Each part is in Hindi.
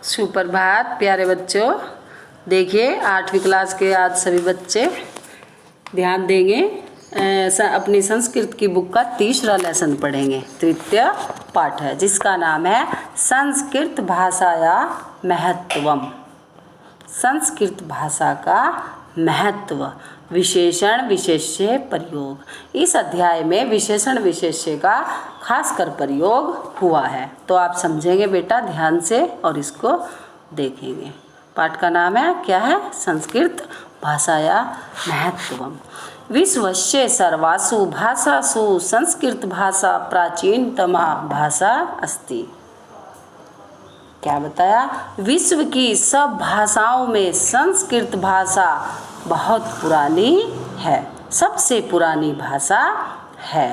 सुप्रभात प्यारे बच्चों। देखिए 8वीं क्लास के आज सभी बच्चे ध्यान देंगे। अपनी संस्कृत की बुक का तीसरा लेसन पढ़ेंगे। तृतीय पाठ है जिसका नाम है संस्कृत भाषाया महत्वम। संस्कृत भाषा का महत्व, विशेषण विशेष्य प्रयोग। इस अध्याय में विशेषण विशेष्य का खासकर प्रयोग हुआ है, तो आप समझेंगे बेटा ध्यान से और इसको देखेंगे। पाठ का नाम है क्या है? संस्कृत भाषाया महत्वम। विश्वस्य सर्वासु भाषासु संस्कृत भाषा प्राचीनतमा भाषा अस्ति। क्या बताया? विश्व की सब भाषाओं में संस्कृत भाषा बहुत पुरानी है, सबसे पुरानी भाषा है।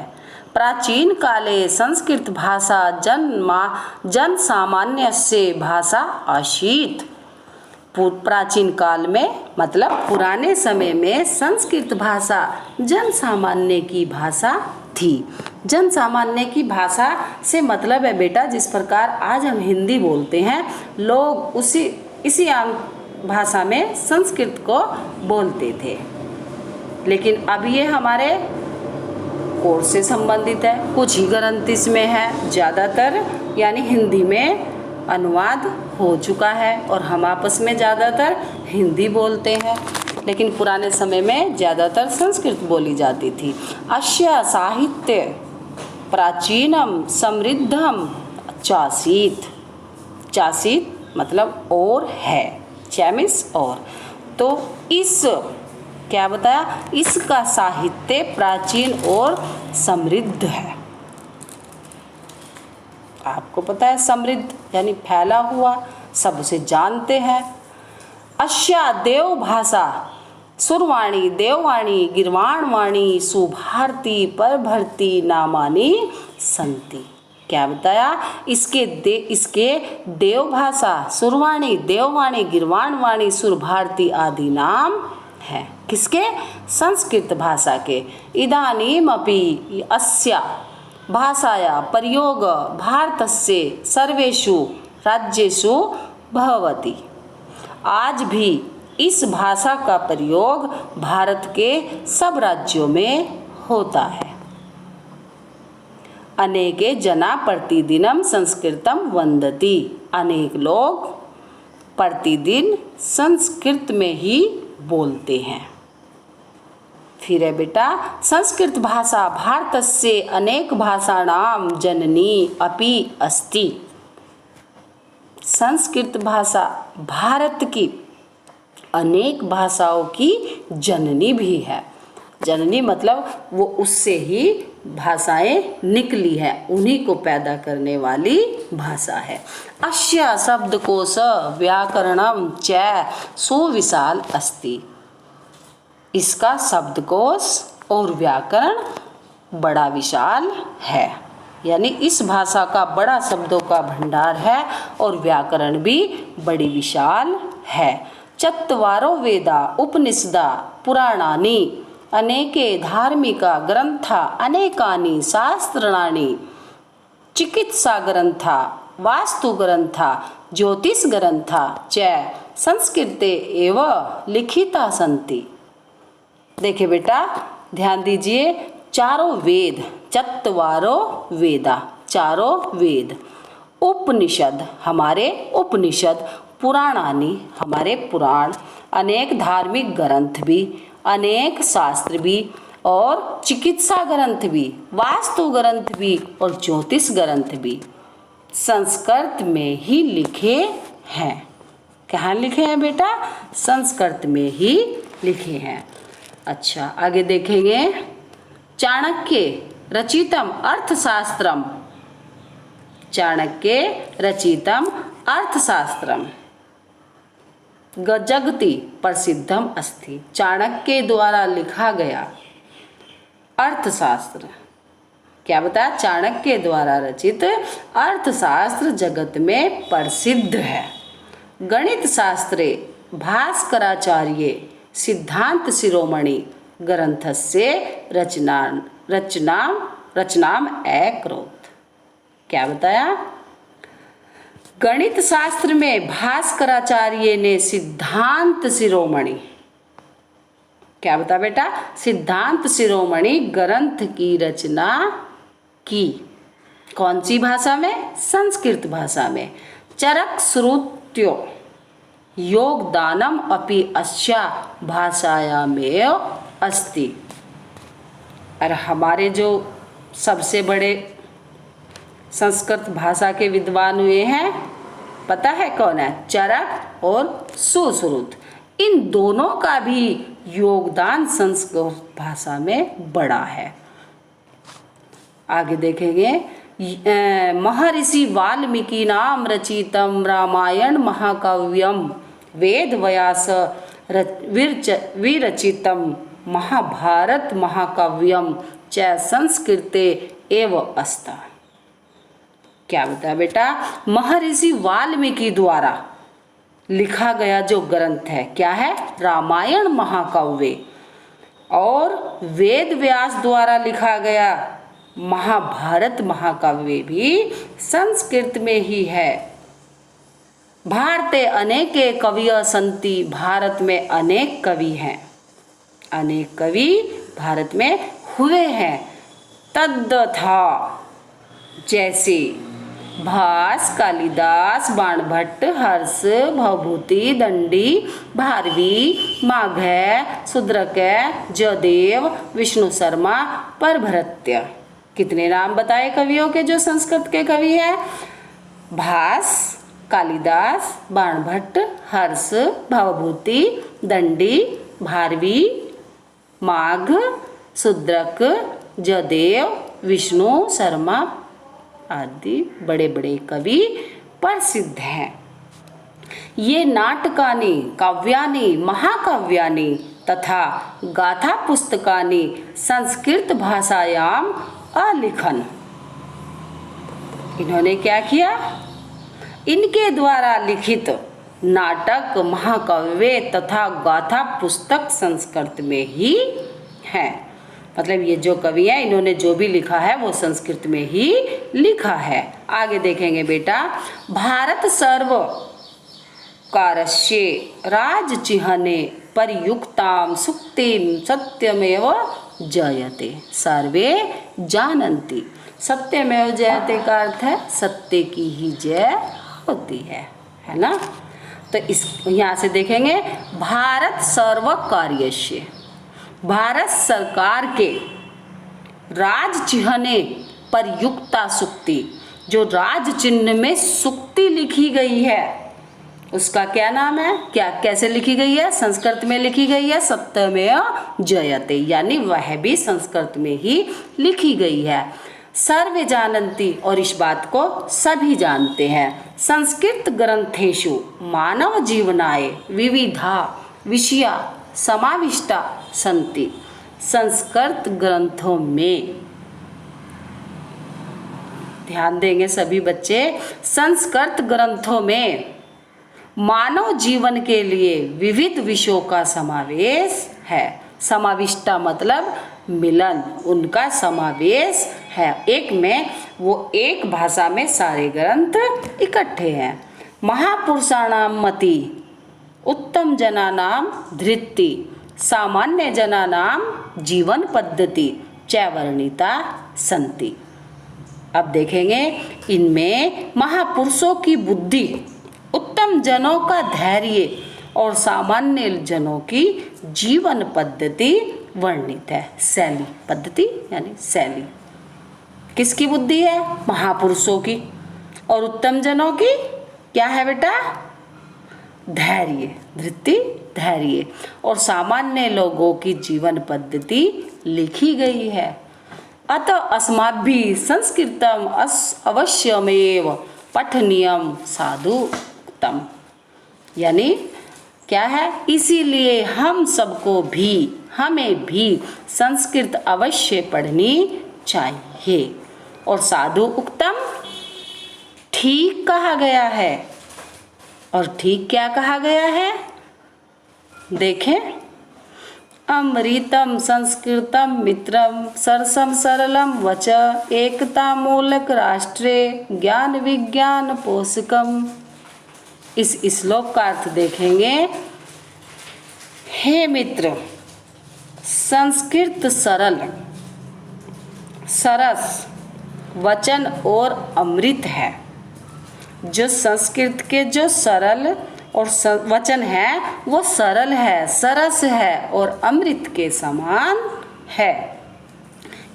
प्राचीन काले संस्कृत भाषा जन सामान्य से भाषा आसीत्। प्राचीन काल में मतलब पुराने समय में संस्कृत भाषा जन सामान्य की भाषा थी। जन सामान्य की भाषा से मतलब है बेटा जिस प्रकार आज हम हिंदी बोलते हैं, लोग इसी भाषा में संस्कृत को बोलते थे। लेकिन अब ये हमारे कोर्स से संबंधित है, कुछ ही ग्रंथ इसमें है, ज़्यादातर यानी हिंदी में अनुवाद हो चुका है और हम आपस में ज़्यादातर हिंदी बोलते हैं। लेकिन पुराने समय में ज़्यादातर संस्कृत बोली जाती थी। अस्य साहित्य प्राचीनम समृद्धम चासीत। चासीत मतलब और है, चैमिस और। तो इस क्या बताया? इसका साहित्य प्राचीन और समृद्ध है। आपको पता है समृद्ध यानी फैला हुआ, सब उसे जानते हैं। अश्या देव भाषा सुरवाणी देववाणी गिरवाणवाणी सुभारती परभरती नामानी संति। क्या बताया? इसके देव भाषा सुरवाणी देववाणी गिरवाणवाणी सुरभारती आदि नाम है। किसके? संस्कृत भाषा के। इदानीमपि अस्या भाषाया प्रयोग भारतस्य सर्वेषु राज्येषु भवति। आज भी इस भाषा का प्रयोग भारत के सब राज्यों में होता है। अनेके जना प्रतिदिनम संस्कृतम वन्दति। अनेक लोग प्रतिदिन संस्कृत में ही बोलते हैं। फिर है बेटा संस्कृत भाषा भारतस्य अनेक भाषाणां जननी अपि अस्ति। संस्कृत भाषा भारत की अनेक भाषाओं की जननी भी है। जननी मतलब वो उससे ही भाषाएं निकली है, उन्हीं को पैदा करने वाली भाषा है। अस्य शब्दकोश व्याकरणम च सुविशाल अस्ति। इसका शब्दकोश और व्याकरण बड़ा विशाल है, यानी इस भाषा का बड़ा शब्दों का भंडार है और व्याकरण भी बड़ी विशाल है। चत्वारो वेदा उपनिषदा पुराणानि अनेके धार्मिका ग्रंथा अनेकानि शास्त्राणि चिकित्सा ग्रंथा वास्तु ग्रंथा ज्योतिष ग्रंथा च संस्कृते एव लिखिता सन्ति। देखिए बेटा ध्यान दीजिए, चारों वेद, चत्वारो वेदा, चारों वेद, उपनिषद हमारे उपनिषद, पुराणानि हमारे पुराण, अनेक धार्मिक ग्रंथ भी, अनेक शास्त्र भी और चिकित्सा ग्रंथ भी, वास्तु ग्रंथ भी और ज्योतिष ग्रंथ भी संस्कृत में ही लिखे हैं। कहाँ लिखे हैं बेटा? संस्कृत में ही लिखे हैं। अच्छा आगे देखेंगे। चाणक्य रचितम अर्थशास्त्रम। चाणक्य रचितम अर्थशास्त्रम जगति प्रसिद्धम अस्ति। चाणक्य द्वारा लिखा गया अर्थशास्त्र, क्या बताया? चाणक्य द्वारा रचित अर्थशास्त्र जगत में प्रसिद्ध है। गणित शास्त्रे भास्कराचार्य सिद्धांत शिरोमणि ग्रंथस्य रचनाम अकरोत्। क्या बताया? गणित शास्त्र में भास्कराचार्य ने सिद्धांत शिरोमणि, क्या बता बेटा, सिद्धांत शिरोमणि ग्रंथ की रचना की। कौन सी भाषा में? संस्कृत भाषा में। चरक श्रुत्यो योगदानम अपि अस्या भाषायामेव अस्ति। और हमारे जो सबसे बड़े संस्कृत भाषा के विद्वान हुए हैं, पता है कौन है? चरक और सुश्रुत। इन दोनों का भी योगदान संस्कृत भाषा में बड़ा है। आगे देखेंगे, महर्षि वाल्मीकि नाम रचितम रामायण महाकाव्यम वेद व्यास विरचितम महाभारत महाकाव्यम च संस्कृते एव अस्ता। क्या बता बेटा? महर्षि वाल्मीकि द्वारा लिखा गया जो ग्रंथ है, क्या है? रामायण महाकाव्य। और वेद व्यास द्वारा लिखा गया महाभारत महाकाव्य भी संस्कृत में ही है। भारते अनेके कविय संति, भारत में अनेक कवि हैं, अनेक कवि भारत में हुए हैं। तद्यथा, जैसे भास, कालिदास, बाणभट्ट, हर्ष, भवभूति, दंडी, भारवी, माघ, शूद्रक, जयदेव, विष्णु शर्मा, परभृत्य। कितने नाम बताए कवियों के जो संस्कृत के कवि हैं? भास, कालिदास, बाणभट्ट, हर्ष, भवभूति, दंडी, भारवी, माघ, शूद्रक, जयदेव, विष्णु शर्मा आदि बड़े बड़े कवि प्रसिद्ध हैं। ये नाटकानि, काव्यानि, महाकाव्यानि तथा गाथा पुस्तकानि संस्कृत भाषायाम अलिखन। इन्होंने क्या किया? इनके द्वारा लिखित नाटक, महाकाव्य तथा गाथा पुस्तक संस्कृत में ही है। मतलब ये जो कवि हैं, इन्होंने जो भी लिखा है वो संस्कृत में ही लिखा है। आगे देखेंगे बेटा, भारत सर्व कारस्य राजचिह्ने परयुक्ताम सुक्तिम सत्यमेव जयते सर्वे जानन्ति। सत्यमेव जयते का अर्थ है सत्य की ही जय होती है ना। तो इस यहाँ से देखेंगे, भारत सर्व कार्यस्य, भारत सरकार के राज चिह्ने पर युक्ता सुक्ति, जो राज चिन्ह में सुक्ति लिखी गई है उसका क्या नाम है? क्या कैसे लिखी गई है? संस्कृत में लिखी गई है सत्यमेव जयते, यानी वह भी संस्कृत में ही लिखी गई है। सर्वे जानन्ति, और इस बात को सभी जानते हैं। संस्कृत ग्रंथेषु मानव जीवनाय विविधा विषया समाविष्टा संति। संस्कृत ग्रंथों में, ध्यान देंगे सभी बच्चे, संस्कृत ग्रंथों में मानव जीवन के लिए विविध विषयों का समावेश है। समाविष्टा मतलब मिलन, उनका समावेश है। एक में वो एक भाषा में सारे ग्रंथ इकट्ठे हैं। महापुरुषाणाम मति, उत्तम जनानाम धृति, सामान्य जनानाम जीवन पद्धति च वर्णिता संति। अब देखेंगे, इनमें महापुरुषों की बुद्धि, उत्तम जनों का धैर्य और सामान्य जनों की जीवन पद्धति वर्णित है। शैली, पद्धति यानी शैली। किसकी बुद्धि है? महापुरुषों की। और उत्तम जनों की क्या है बेटा? धैर्य, धृति, धैर्य। और सामान्य लोगों की जीवन पद्धति लिखी गई है। अतः अस्माभिः संस्कृतम अवश्यमेव पठनीयम साधुतम, यानी क्या है? इसीलिए हम सबको भी, हमें भी संस्कृत अवश्य पढ़नी चाहिए। और साधु उक्तम ठीक कहा गया है। और ठीक क्या कहा गया है? देखें, अमृतम संस्कृतम मित्रम सरसम सरलम वच एकता मूलक राष्ट्रे ज्ञान विज्ञान पोषकम। इस श्लोक का अर्थ देखेंगे। हे मित्र, संस्कृत सरल, सरस वचन और अमृत है। जो संस्कृत के जो सरल और वचन है वो सरल है, सरस है और अमृत के समान है।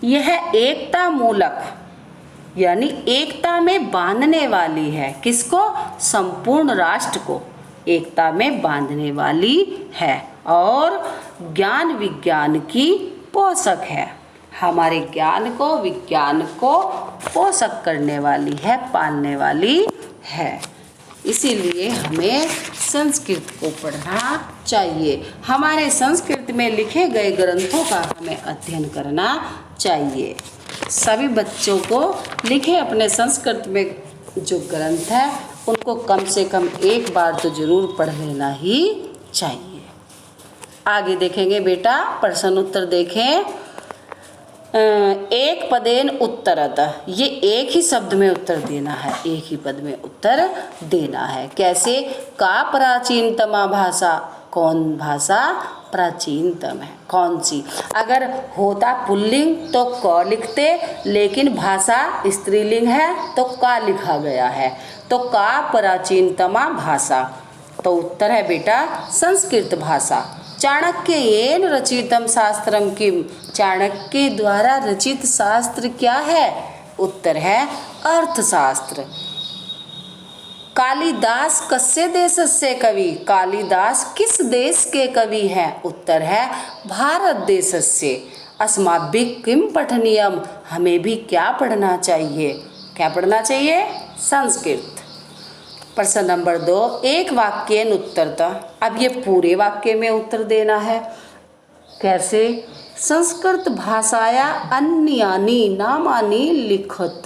यह एकता मूलक यानी एकता में बांधने वाली है। किसको? संपूर्ण राष्ट्र को एकता में बांधने वाली है और ज्ञान विज्ञान की पोषक है। हमारे ज्ञान को, विज्ञान को पोषक करने वाली है, पालने वाली है। इसीलिए हमें संस्कृत को पढ़ना चाहिए। हमारे संस्कृत में लिखे गए ग्रंथों का हमें अध्ययन करना चाहिए। सभी बच्चों को लिखे अपने संस्कृत में जो ग्रंथ है उनको कम से कम एक बार तो जरूर पढ़ लेना ही चाहिए। आगे देखेंगे बेटा, प्रश्न उत्तर देखें। एक पदेन उत्तरतः, ये एक ही शब्द में उत्तर देना है, एक ही पद में उत्तर देना है। कैसे? का प्राचीनतमा भाषा, कौन भाषा प्राचीनतम है, कौन सी? अगर होता पुल्लिंग तो क लिखते, लेकिन भाषा स्त्रीलिंग है तो का लिखा गया है, तो का प्राचीनतमा भाषा। तो उत्तर है बेटा संस्कृत भाषा। चाणक्येन रचितम शास्त्रम किम, चाणक्य द्वारा रचित शास्त्र क्या है? उत्तर है अर्थशास्त्र। कालिदास कस्य देशस्य कवि, कालिदास किस देश के कवि हैं? उत्तर है भारत देशस्य। अस्माभिः किम पठनीयम, हमें भी क्या पढ़ना चाहिए? क्या पढ़ना चाहिए? संस्कृत। प्रश्न नंबर 2, एक वाक्येन उत्तरतः, अब ये पूरे वाक्य में उत्तर देना है। कैसे? संस्कृत भाषाया अन्यानि नामानि लिखत,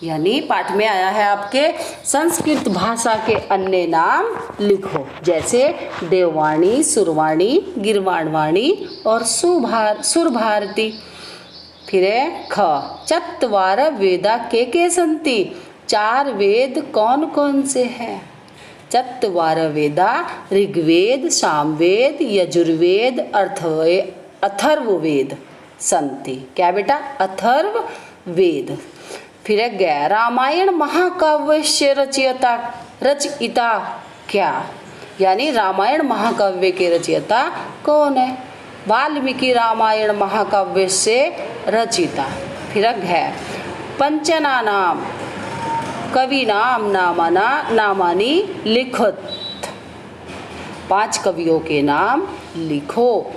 यानी पाठ में आया है आपके संस्कृत भाषा के अन्य नाम लिखो। जैसे देववाणी, सुरवाणी, गिरवाणवाणी और सुरभारती। फिर है ख, चत्वार वेदा के सन्ति, 4 वेद कौन कौन से हैं? चत्वार वेदा ऋग्वेद, सामवेद, यजुर्वेद, अथर्ववेद सन्ति। क्या बेटा? अथर्ववेद। फिर है ग, रामायण महाकाव्य से रचयिता क्या, यानी रामायण महाकाव्य के रचयिता कौन है? वाल्मीकि रामायण महाकाव्य से रचिता। फिर है पंचना नाम कवि नाम नामानी लिखत, 5 कवियों के नाम लिखो।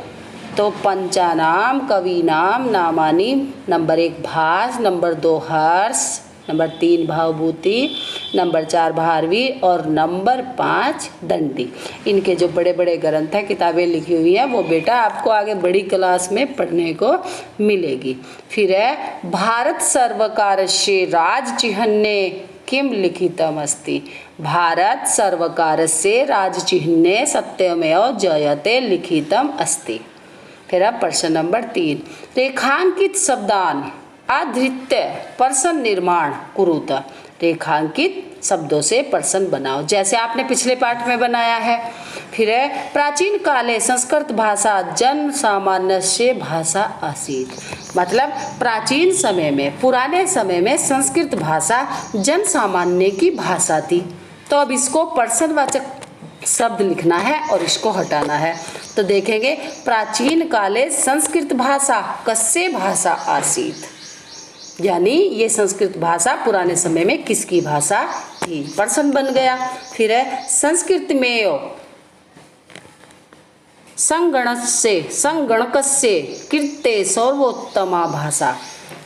तो पंचानाम कवि नाम नामानी, नंबर 1 भास, नंबर 2 हर्ष, नंबर 3 भावभूति, नंबर 4 भारवी और नंबर 5 दंडी। इनके जो बड़े बड़े ग्रंथ हैं, किताबें लिखी हुई हैं, वो बेटा आपको आगे बड़ी क्लास में पढ़ने को मिलेगी। फिर है भारत सर्वकारस्य राजचिह्ने किम लिखितम अस्ति, भारत सर्वकारस्य राजचिह्ने सत्यमेव जयते लिखितम अस्ति। फिर अब प्रश्न नंबर 3, रेखांकित शब्दान आधृत्य प्रश्न निर्माण कुरुत, रेखांकित शब्दों से प्रश्न बनाओ, जैसे आपने पिछले पाठ में बनाया है। फिर है प्राचीन काले संस्कृत भाषा जन सामान्य भाषा आसीत, मतलब प्राचीन समय में, पुराने समय में संस्कृत भाषा जन सामान्य की भाषा थी। तो अब इसको प्रश्नवाचक शब्द लिखना है और इसको हटाना है। तो देखेंगे प्राचीन काले संस्कृत भाषा कस्य भाषा आसीत, यानी ये संस्कृत भाषा पुराने समय में किसकी भाषा थी, प्रश्न बन गया। फिर है संस्कृत में संगणकस्य कीर्ते सर्वोत्तमा भाषा,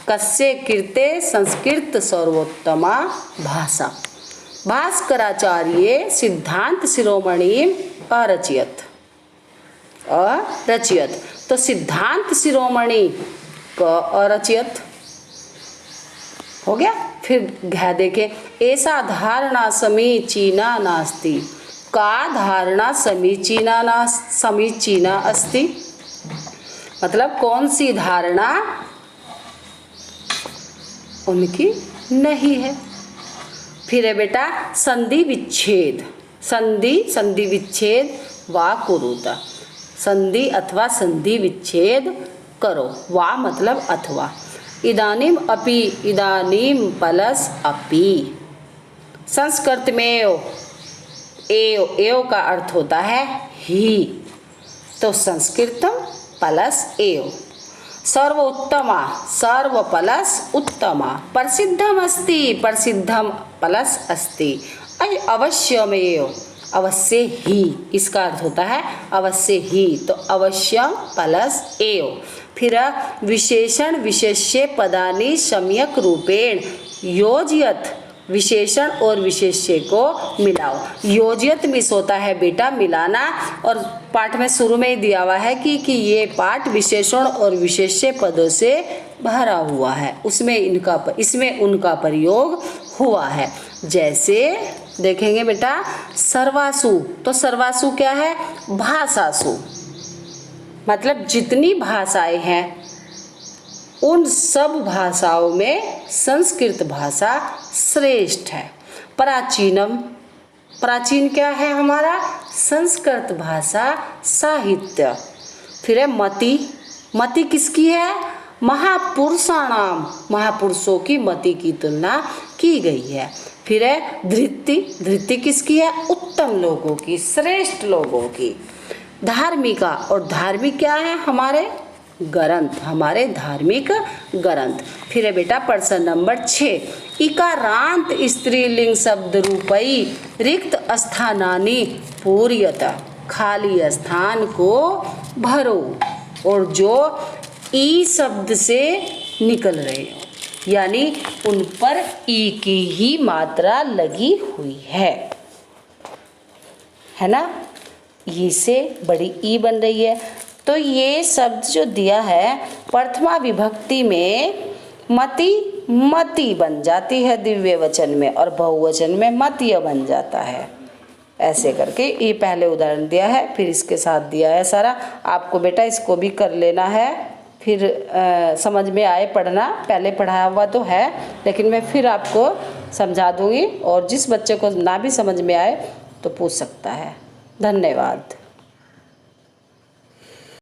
कस्य कीर्ते संस्कृत सर्वोत्तमा भाषा। भास्कराचार्य सिद्धांत शिरोमणि अरचयत, तो सिद्धांत शिरोमणि का अरचयत हो गया। फिर घ देखे, ऐसा धारणा समीचीना नास्ति, का धारणा समीचीना अस्ति, मतलब कौन सी धारणा उनकी नहीं है। फिर है बेटा संधि विच्छेद। संधि विच्छेद वा कुरुता। संधि अथवा संधि विच्छेद करो। वा मतलब अथवा। इदानीम अपि, इदानीम प्लस अपि। संस्कृत में एव का अर्थ होता है ही, तो संस्कृतम प्लस एव। सर्वोत्तमा, सर्व प्लस उत्तमा। प्रसिद्धम अस्ति, प्रसिद्धम प्लस अस्ति। अवश्यमेव, अवश्य ही, इसका अर्थ होता है अवश्य ही, तो अवश्यम प्लस एव। फिर विशेषण विशेष्य पदानि सम्यक रूपेण योजयत। विशेषण और विशेष्य को मिलाओ। योजयत मिस होता है बेटा मिलाना, और पाठ में शुरू में ही दिया हुआ है कि ये पाठ विशेषण और विशेष्य पदों से भरा हुआ है, उसमें इसमें उनका प्रयोग हुआ है। जैसे देखेंगे बेटा सर्वासु, तो सर्वासु क्या है? भाषासु, मतलब जितनी भाषाएं हैं उन सब भाषाओं में संस्कृत भाषा श्रेष्ठ है। प्राचीनम, प्राचीन क्या है हमारा? संस्कृत भाषा साहित्य। फिर है मति, मति किसकी है? महापुरुषाणाम, महापुरुषों की मति की तुलना की गई है। फिर है धृति, धृति किसकी है? उत्तम लोगों की, श्रेष्ठ लोगों की। धार्मिका, और धार्मिक क्या है? हमारे ग्रंथ, हमारे धार्मिक ग्रंथ। फिर है बेटा प्रश्न नंबर 6। इकारांत स्त्रीलिंग शब्द रूपई रिक्त स्थानानि पूर्यत। खाली स्थान को भरो, और जो ई शब्द से निकल रहे हो, यानी उन पर ई की ही मात्रा लगी हुई है ना? ई से बड़ी ई बन रही है। तो ये शब्द जो दिया है प्रथमा विभक्ति में मति मति बन जाती है दिव्य वचन में, और बहुवचन में मतीय बन जाता है। ऐसे करके ये पहले उदाहरण दिया है, फिर इसके साथ दिया है सारा। आपको बेटा इसको भी कर लेना है, फिर समझ में आए पढ़ना। पहले पढ़ाया हुआ तो है, लेकिन मैं फिर आपको समझा दूंगी, और जिस बच्चे को ना भी समझ में आए तो पूछ सकता है। धन्यवाद।